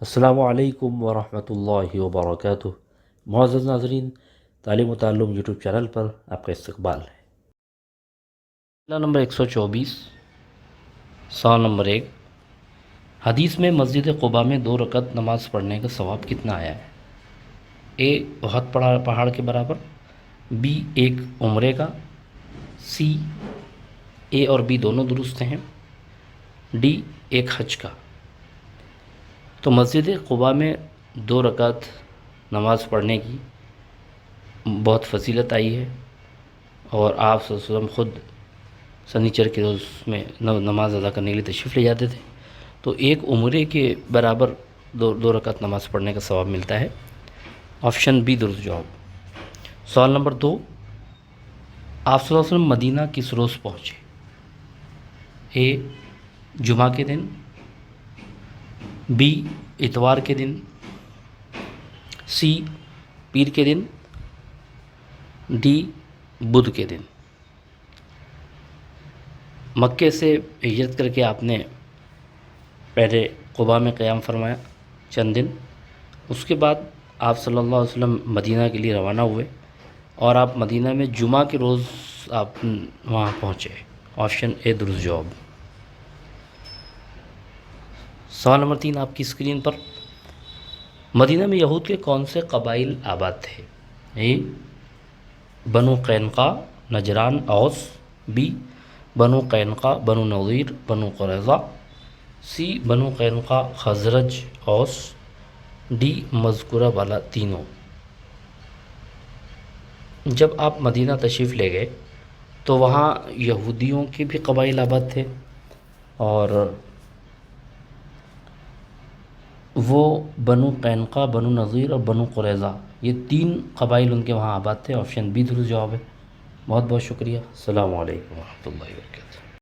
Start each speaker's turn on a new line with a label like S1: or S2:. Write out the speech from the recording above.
S1: السلام علیکم ورحمۃ اللہ وبرکاتہ۔ معزز ناظرین، تعلیم و تعلم یوٹیوب چینل پر آپ کا استقبال ہے۔ مسئلہ نمبر 124، سوال نمبر 1، حدیث میں مسجد قباء میں 2 رکعت نماز پڑھنے کا ثواب کتنا آیا ہے؟ اے احد پہاڑ کے برابر، بی ایک عمرے کا، سی اے اور بی دونوں درست ہیں، ڈی ایک حج کا۔ تو مسجد قباء میں 2 رکعت نماز پڑھنے کی بہت فضیلت آئی ہے، اور آپ صلی اللہ علیہ وسلم خود سنیچر کے روز میں نماز ادا کرنے کے لیے تشریف لے جاتے تھے، تو ایک عمرے کے برابر دو رکعت نماز پڑھنے کا ثواب ملتا ہے۔ آپشن بی درست جواب۔ سوال نمبر 2، آپ صلی اللہ علیہ وسلم مدینہ کس روز پہنچے؟ اے جمعہ کے دن، بی اتوار کے دن، سی پیر کے دن، ڈی بدھ کے دن۔ مکے سے ہجرت کر کے آپ نے پہلے قباء میں قیام فرمایا چند دن، اس کے بعد آپ صلی اللہ علیہ وسلم مدینہ کے لیے روانہ ہوئے، اور آپ مدینہ میں جمعہ کے روز آپ وہاں پہنچے۔ آپشن اے درست جواب۔ سوال نمبر 3 آپ کی اسکرین پر، مدینہ میں یہود کے کون سے قبائل آباد تھے؟ اے بنو قینقاع، نجران، اوس، بی بنو قینقاع، بنو نضیر، بنو قریظہ، سی بنو قینقاع، خزرج، اوس، ڈی مذکورہ والا تینوں۔ جب آپ مدینہ تشریف لے گئے تو وہاں یہودیوں کے بھی قبائل آباد تھے، اور وہ بنو قینقاع، بنو نضیر اور بنو قریظہ، یہ 3 قبائل ان کے وہاں آباد تھے۔ آپشن بی درست جواب ہے۔ بہت بہت شکریہ۔ السلام علیکم ورحمۃ اللہ وبرکاتہ۔